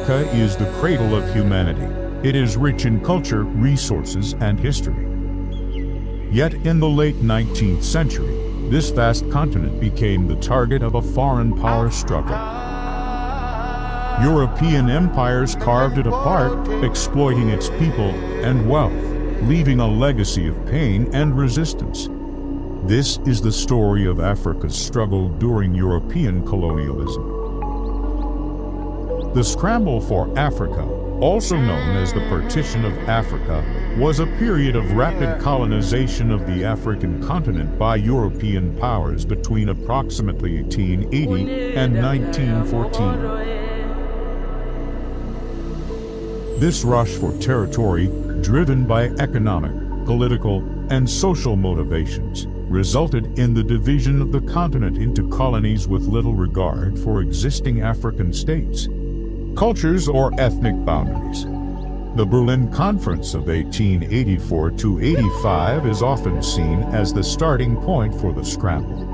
Africa is the cradle of humanity. It is rich in culture, resources, and history. Yet in the late 19th century, this vast continent became the target of a foreign power struggle. European empires carved it apart, exploiting its people and wealth, leaving a legacy of pain and resistance. This is the story of Africa's struggle during European colonialism. The scramble for Africa, also known as the Partition of Africa, was a period of rapid colonization of the African continent by European powers between approximately 1880 and 1914. This rush for territory, driven by economic, political, and social motivations, resulted in the division of the continent into colonies with little regard for existing African states, cultures, or ethnic boundaries. The Berlin Conference of 1884–85 is often seen as the starting point for the scramble.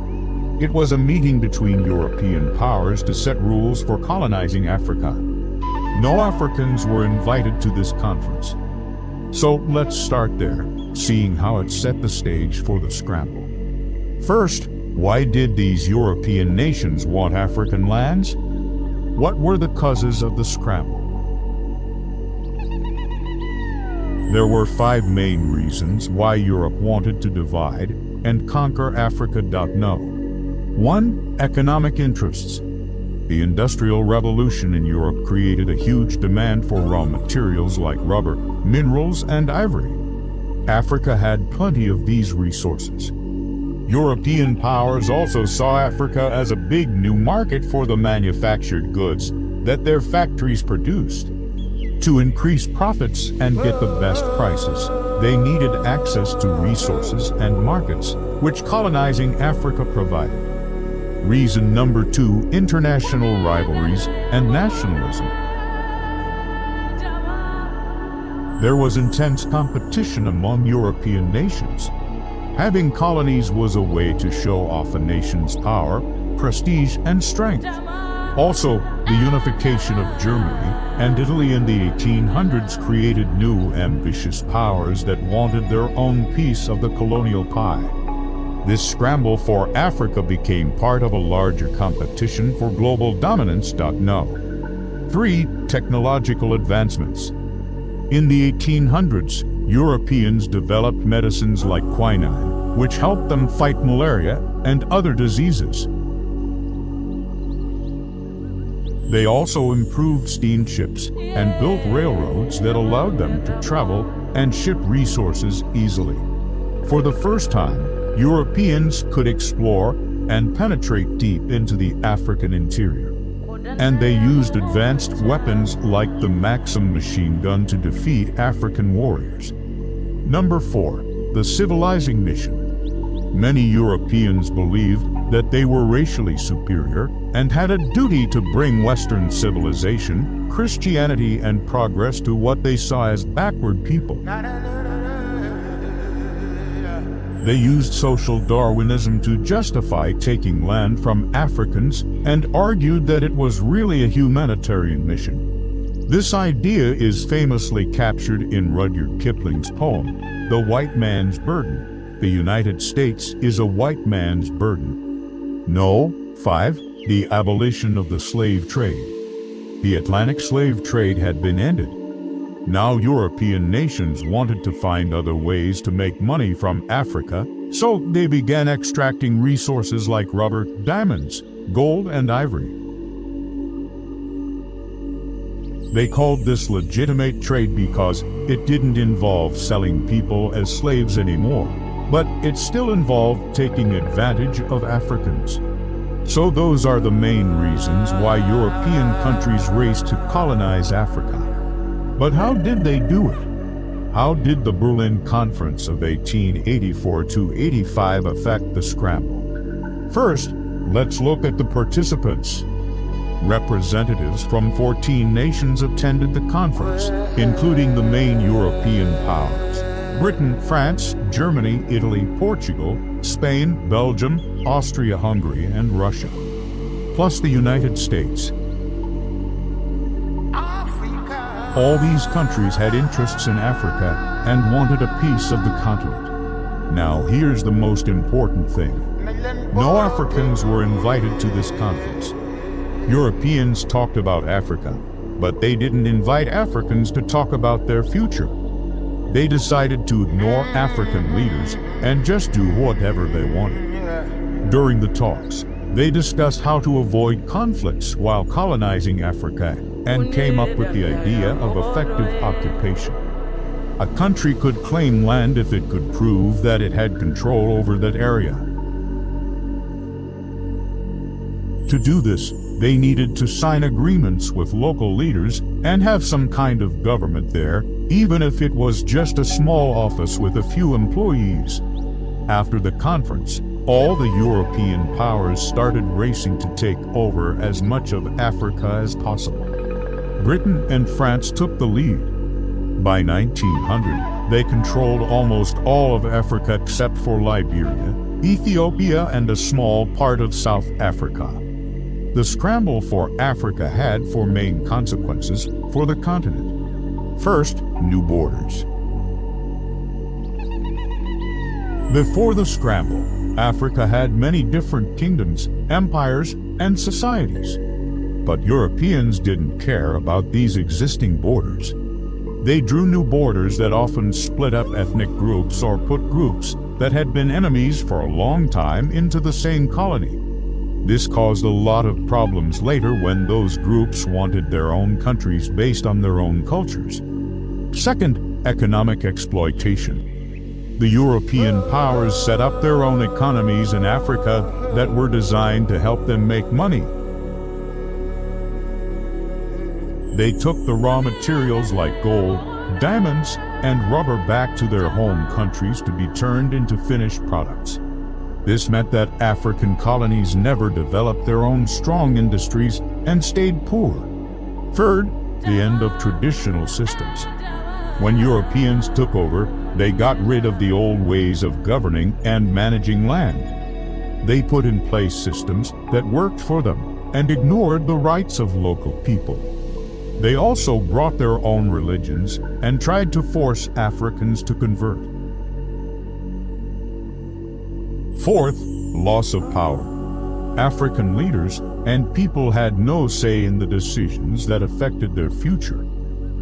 It was a meeting between European powers to set rules for colonizing Africa. No Africans were invited to this conference. So let's start there, seeing how it set the stage for the scramble. First, why did these European nations want African lands? What were the causes of the scramble? There were 5 main reasons why Europe wanted to divide and conquer Africa. 1. Economic interests. The Industrial Revolution in Europe created a huge demand for raw materials like rubber, minerals, and ivory. Africa had plenty of these resources. European powers also saw Africa as a big new market for the manufactured goods that their factories produced. To increase profits and get the best prices, they needed access to resources and markets, which colonizing Africa provided. Reason number 2, international rivalries and nationalism. There was intense competition among European nations. Having colonies was a way to show off a nation's power, prestige, and strength. Also, the unification of Germany and Italy in the 1800s created new, ambitious powers that wanted their own piece of the colonial pie. This scramble for Africa became part of a larger competition for global dominance. 3. Technological advancements. In the 1800s, Europeans developed medicines like quinine, which helped them fight malaria and other diseases. They also improved steamships and built railroads that allowed them to travel and ship resources easily. For the first time, Europeans could explore and penetrate deep into the African interior. And they used advanced weapons like the Maxim machine gun to defeat African warriors. Number 4. The civilizing mission. Many Europeans believed that they were racially superior and had a duty to bring Western civilization, Christianity, and progress to what they saw as backward people. They used social Darwinism to justify taking land from Africans and argued that it was really a humanitarian mission. This idea is famously captured in Rudyard Kipling's poem, The White Man's Burden. The United States is a white man's burden. No. 5. The abolition of the slave trade. The Atlantic slave trade had been ended. Now European nations wanted to find other ways to make money from Africa, so they began extracting resources like rubber, diamonds, gold, and ivory. They called this legitimate trade because it didn't involve selling people as slaves anymore, but it still involved taking advantage of Africans. So those are the main reasons why European countries raced to colonize Africa. But how did they do it? How did the Berlin Conference of 1884–85 affect the scramble? First, let's look at the participants. Representatives from 14 nations attended the conference, including the main European powers: Britain, France, Germany, Italy, Portugal, Spain, Belgium, Austria-Hungary, and Russia, plus the United States. All these countries had interests in Africa and wanted a piece of the continent. Now here's the most important thing. No Africans were invited to this conference. Europeans talked about Africa, but they didn't invite Africans to talk about their future. They decided to ignore African leaders and just do whatever they wanted. During the talks, they discussed how to avoid conflicts while colonizing Africa and came up with the idea of effective occupation. A country could claim land if it could prove that it had control over that area. To do this, they needed to sign agreements with local leaders and have some kind of government there, even if it was just a small office with a few employees. After the conference, all the European powers started racing to take over as much of Africa as possible. Britain and France took the lead. By 1900, they controlled almost all of Africa except for Liberia, Ethiopia, and a small part of South Africa. The scramble for Africa had four main consequences for the continent. First, new borders. Before the scramble, Africa had many different kingdoms, empires, and societies. But Europeans didn't care about these existing borders. They drew new borders that often split up ethnic groups or put groups that had been enemies for a long time into the same colony. This caused a lot of problems later when those groups wanted their own countries based on their own cultures. Second, economic exploitation. The European powers set up their own economies in Africa that were designed to help them make money. They took the raw materials like gold, diamonds, and rubber back to their home countries to be turned into finished products. This meant that African colonies never developed their own strong industries and stayed poor. Third, the end of traditional systems. When Europeans took over, they got rid of the old ways of governing and managing land. They put in place systems that worked for them and ignored the rights of local people. They also brought their own religions and tried to force Africans to convert. Fourth, loss of power. African leaders and people had no say in the decisions that affected their future.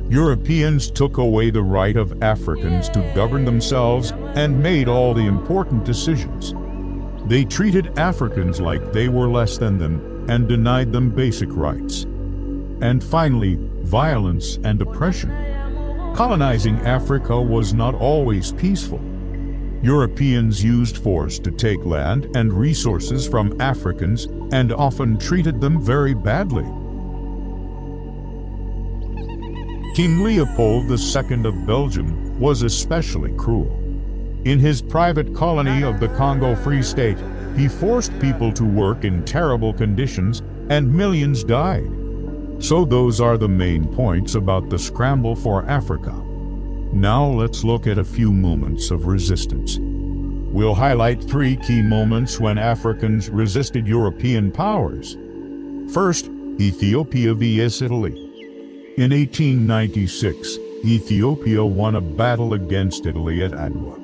Europeans took away the right of Africans to govern themselves and made all the important decisions. They treated Africans like they were less than them and denied them basic rights. And finally, violence and oppression. Colonizing Africa was not always peaceful. Europeans used force to take land and resources from Africans and often treated them very badly. King Leopold II of Belgium was especially cruel. In his private colony of the Congo Free State, he forced people to work in terrible conditions and millions died. So those are the main points about the scramble for Africa. Now let's look at a few moments of resistance. We'll highlight three key moments when Africans resisted European powers. First, Ethiopia vs. Italy. In 1896, Ethiopia won a battle against Italy at Adwa.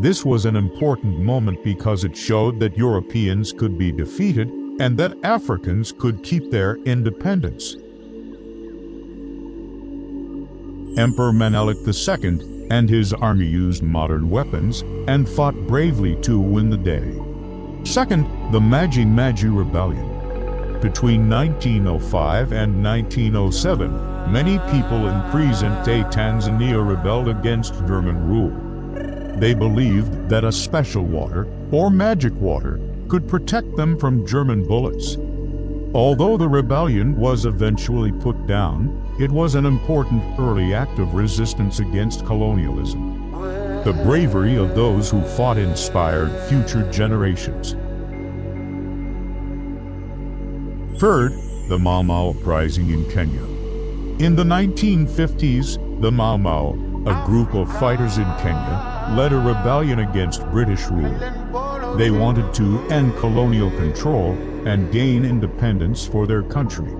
This was an important moment because it showed that Europeans could be defeated and that Africans could keep their independence. Emperor Menelik II and his army used modern weapons and fought bravely to win the day. Second, the Maji-Maji Rebellion. Between 1905 and 1907, many people in present-day Tanzania rebelled against German rule. They believed that a special water, or magic water, could protect them from German bullets. Although the rebellion was eventually put down, it was an important early act of resistance against colonialism. The bravery of those who fought inspired future generations. Third, the Mau Mau uprising in Kenya. In the 1950s, the Mau Mau, a group of fighters in Kenya, led a rebellion against British rule. They wanted to end colonial control and gain independence for their country.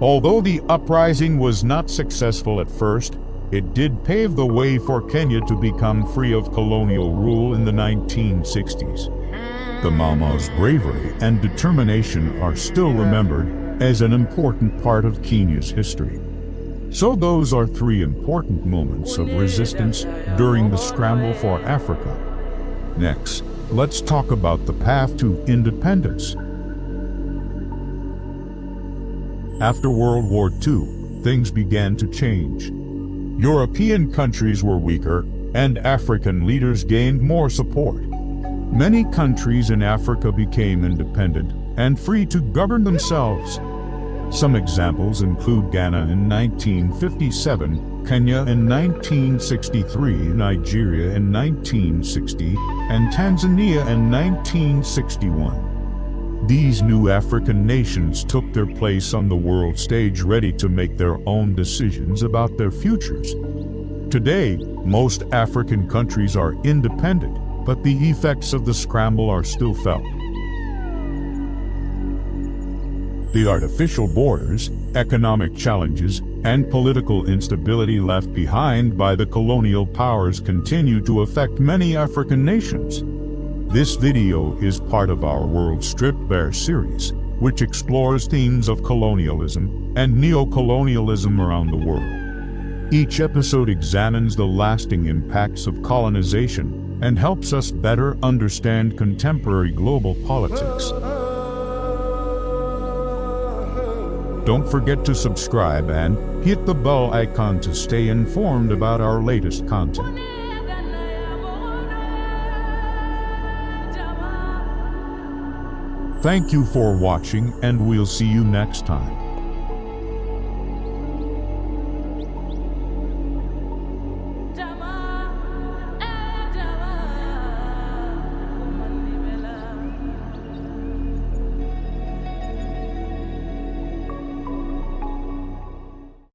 Although the uprising was not successful at first, it did pave the way for Kenya to become free of colonial rule in the 1960s. The Mama's bravery and determination are still remembered as an important part of Kenya's history. So those are three important moments of resistance during the scramble for Africa. Next, let's talk about the path to independence. After World War II, things began to change. European countries were weaker, and African leaders gained more support. Many countries in Africa became independent and free to govern themselves. Some examples include Ghana in 1957, Kenya in 1963, Nigeria in 1960, and Tanzania in 1961. These new African nations took their place on the world stage, ready to make their own decisions about their futures. Today, most African countries are independent, but the effects of the scramble are still felt. The artificial borders, economic challenges, and political instability left behind by the colonial powers continue to affect many African nations. This video is part of our World Stripped Bare series, which explores themes of colonialism and neo-colonialism around the world. Each episode examines the lasting impacts of colonization and helps us better understand contemporary global politics. Don't forget to subscribe and hit the bell icon to stay informed about our latest content. Thank you for watching, and we'll see you next time.